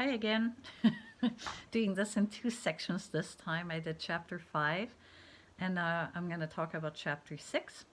Hi again. Doing this in two sections this time. I did chapter 5, and I'm going to talk about chapter 6.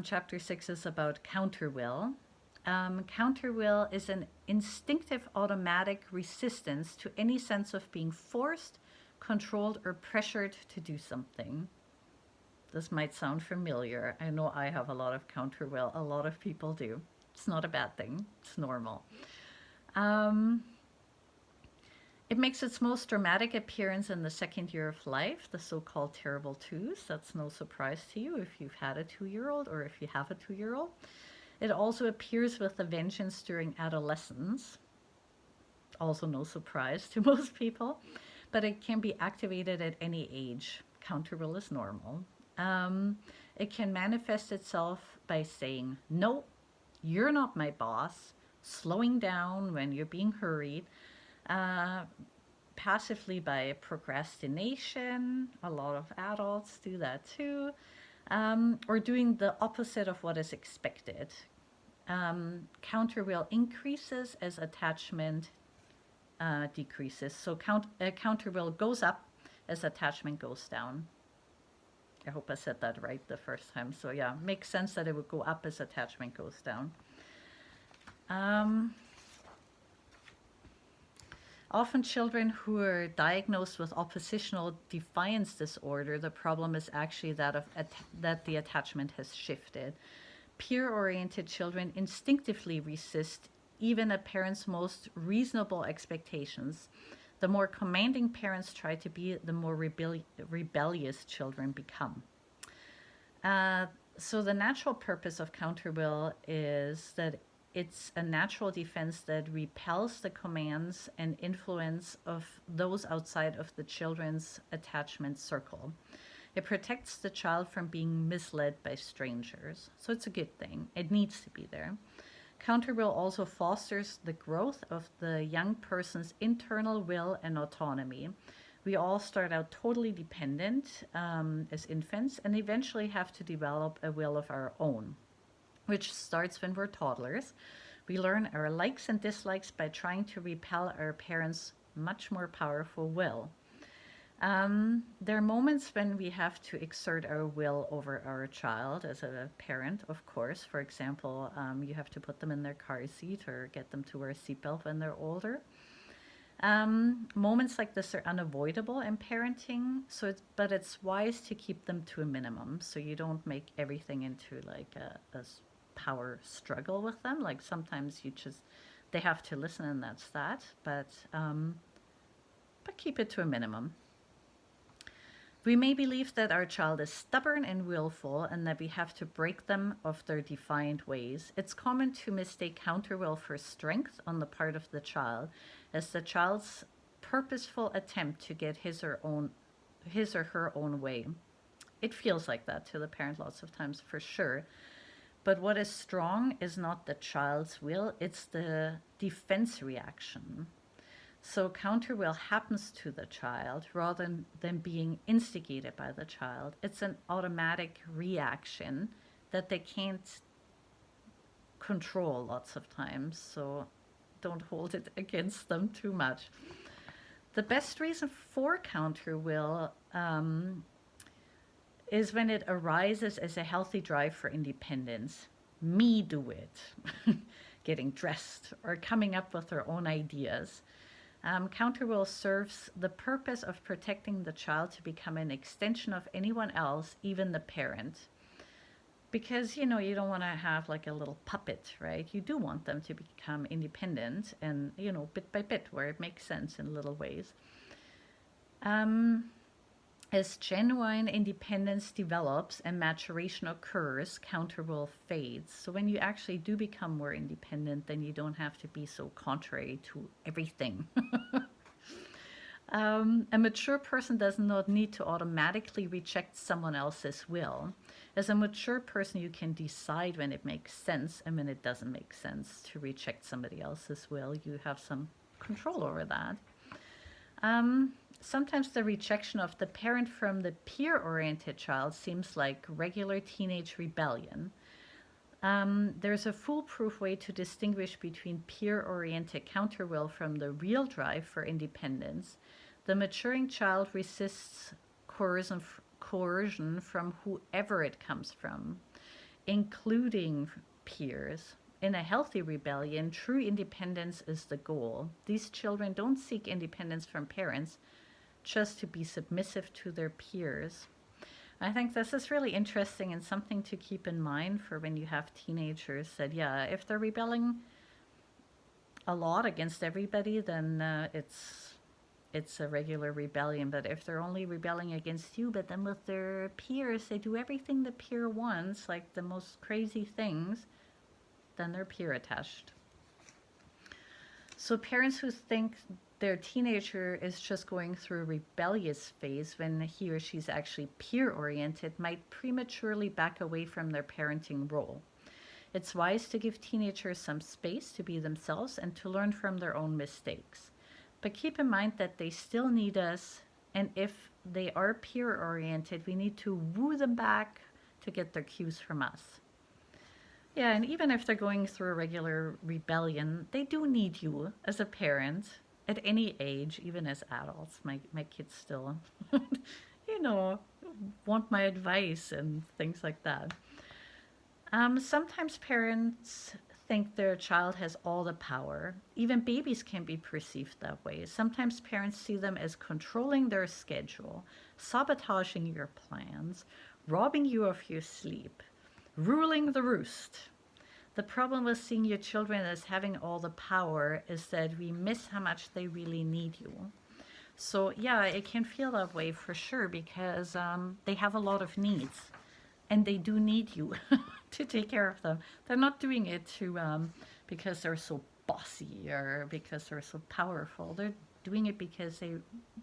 Chapter 6 is about counterwill. Counterwill is an instinctive automatic resistance to any sense of being forced, controlled, or pressured to do something. This might sound familiar. I know I have a lot of counterwill. A lot of people do. It's not a bad thing, it's normal. Um, It makes its most dramatic appearance in the second year of life, the so-called terrible twos. That's no surprise to you if you've had a 2-year-old or if you have a 2-year-old. It also appears with a vengeance during adolescence. Also no surprise to most people, but it can be activated at any age. Counterwill is normal. Um, it can manifest itself by saying, no, you're not my boss, slowing down when you're being hurried, uh, passively by procrastination. A lot of adults do that too. Or doing the opposite of what is expected. Counterwill increases as attachment decreases. So counterwill goes up as attachment goes down. I hope I said that right the first time. So yeah, makes sense that it would go up as attachment goes down. Often children who are diagnosed with oppositional defiance disorder, the problem is actually that the attachment has shifted. Peer-oriented children instinctively resist even a parent's most reasonable expectations. The more commanding parents try to be, the more rebellious children become. Uh, so the natural purpose of counterwill is that it's a natural defense that repels the commands and influence of those outside of the children's attachment circle. It protects the child from being misled by strangers. So it's a good thing. It needs to be there. Counterwill also fosters the growth of the young person's internal will and autonomy. We all start out totally dependent as infants and eventually have to develop a will of our own, which starts when we're toddlers. We learn our likes and dislikes by trying to repel our parents' much more powerful will. There are moments when we have to exert our will over our child as a parent, of course. For example, you have to put them in their car seat or get them to wear a seatbelt when they're older. Moments like this are unavoidable in parenting, but it's wise to keep them to a minimum so you don't make everything into like a power struggle with them. Like sometimes they have to listen and that's that, but keep it to a minimum. We may believe that our child is stubborn and willful and that we have to break them of their defiant ways. It's common to mistake counterwill for strength on the part of the child as the child's purposeful attempt to get his or her own way. It feels like that to the parent lots of times, for sure. But what is strong is not the child's will, it's the defense reaction. So counterwill happens to the child rather than being instigated by the child. It's an automatic reaction that they can't control lots of times. So don't hold it against them too much. The best reason for counterwill is when it arises as a healthy drive for independence. Me do it. Getting dressed or coming up with their own ideas. Counterwill serves the purpose of protecting the child to become an extension of anyone else, even the parent. Because, you don't want to have like a little puppet, right? You do want them to become independent and, bit by bit, where it makes sense in little ways. As genuine independence develops and maturation occurs, counterwill fades. So when you actually do become more independent, then you don't have to be so contrary to everything. A mature person does not need to automatically reject someone else's will. As a mature person, you can decide when it makes sense and when it doesn't make sense to reject somebody else's will. You have some control over that. Sometimes the rejection of the parent from the peer-oriented child seems like regular teenage rebellion. There's a foolproof way to distinguish between peer-oriented counterwill from the real drive for independence. The maturing child resists coercion from whoever it comes from, including peers. In a healthy rebellion, true independence is the goal. These children don't seek independence from parents just to be submissive to their peers. I think this is really interesting and something to keep in mind for when you have teenagers that, yeah, if they're rebelling a lot against everybody, then it's a regular rebellion. But if they're only rebelling against you, but then with their peers, they do everything the peer wants, like the most crazy things, then they're peer attached. So parents who think their teenager is just going through a rebellious phase when he or she's actually peer-oriented might prematurely back away from their parenting role. It's wise to give teenagers some space to be themselves and to learn from their own mistakes. But keep in mind that they still need us, and if they are peer-oriented, we need to woo them back to get their cues from us. Yeah, and even if they're going through a regular rebellion, they do need you as a parent at any age, even as adults. My kids still, want my advice and things like that. Sometimes parents think their child has all the power. Even babies can be perceived that way. Sometimes parents see them as controlling their schedule, sabotaging your plans, robbing you of your sleep, ruling the roost. The problem with seeing your children as having all the power is that we miss how much they really need you. So yeah, it can feel that way for sure because they have a lot of needs and they do need you to take care of them. They're not doing it because they're so bossy or because they're so powerful. They're doing it because they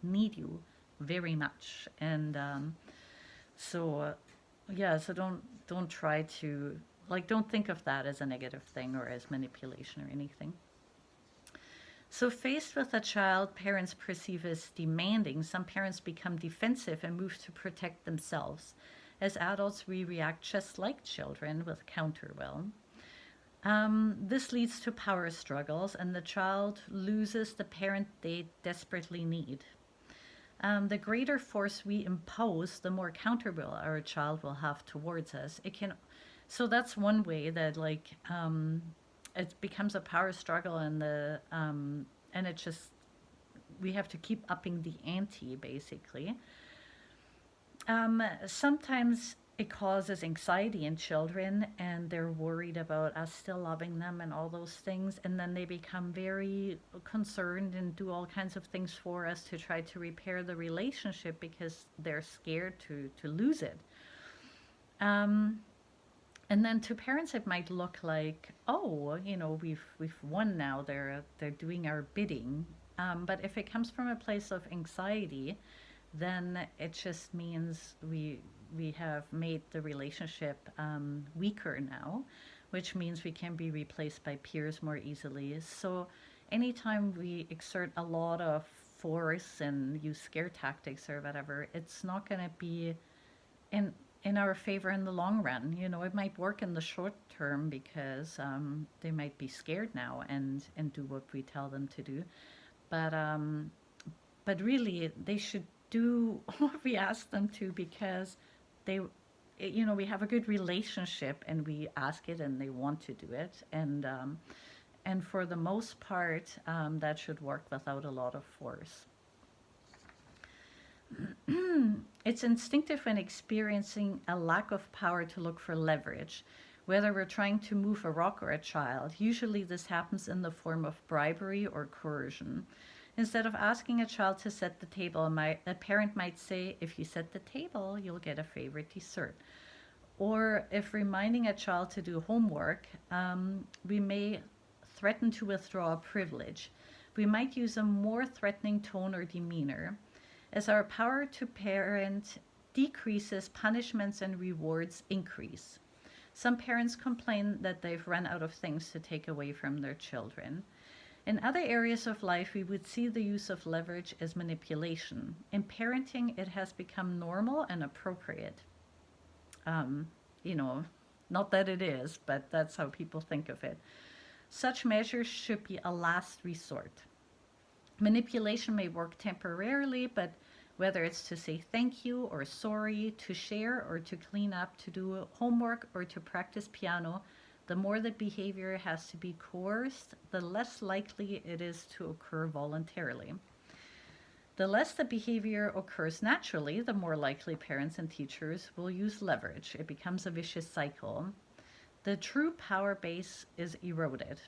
need you very much. And so don't try to, don't think of that as a negative thing or as manipulation or anything. So faced with a child parents perceive as demanding, some parents become defensive and move to protect themselves. As adults, we react just like children with counterwill. This leads to power struggles, and the child loses the parent they desperately need. The greater force we impose, the more counterwill our child will have towards us. So that's one way that it becomes a power struggle, and we have to keep upping the ante basically. Sometimes it causes anxiety in children and they're worried about us still loving them and all those things, and then they become very concerned and do all kinds of things for us to try to repair the relationship because they're scared to lose it. And then to parents it might look like, oh, we've won now, they're doing our bidding. But if it comes from a place of anxiety, then it just means we have made the relationship weaker now, which means we can be replaced by peers more easily. So anytime we exert a lot of force and use scare tactics or whatever, it's not going to be in our favor in the long run. It might work in the short term because they might be scared now and do what we tell them to do. But really, they should do what we ask them to because we have a good relationship and we ask it and they want to do it. And for the most part, that should work without a lot of force. It's instinctive when experiencing a lack of power to look for leverage, whether we're trying to move a rock or a child. Usually this happens in the form of bribery or coercion. Instead of asking a child to set the table, a parent might say, if you set the table, you'll get a favorite dessert. Or if reminding a child to do homework, we may threaten to withdraw a privilege. We might use a more threatening tone or demeanor. As our power to parent decreases, punishments and rewards increase. Some parents complain that they've run out of things to take away from their children. In other areas of life, we would see the use of leverage as manipulation. In parenting, it has become normal and appropriate. Not that it is, but that's how people think of it. Such measures should be a last resort. Manipulation may work temporarily, but whether it's to say thank you or sorry, to share or to clean up, to do homework or to practice piano, the more the behavior has to be coerced, the less likely it is to occur voluntarily. The less the behavior occurs naturally, the more likely parents and teachers will use leverage. It becomes a vicious cycle. The true power base is eroded.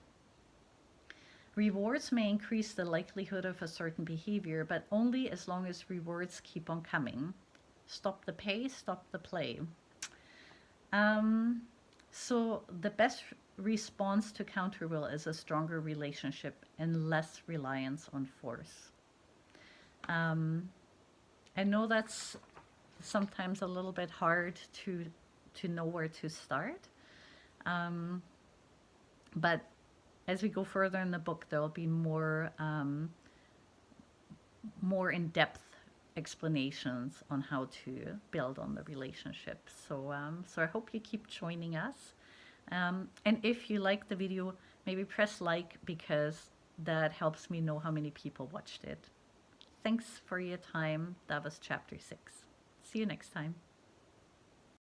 Rewards may increase the likelihood of a certain behavior, but only as long as rewards keep on coming. Stop the pay, stop the play. So the best response to counter will is a stronger relationship and less reliance on force. I know that's sometimes a little bit hard to know where to start, but as we go further in the book, there will be more in-depth explanations on how to build on the relationship. So I hope you keep joining us. And if you like the video, maybe press like, because that helps me know how many people watched it. Thanks for your time. That was chapter 6. See you next time.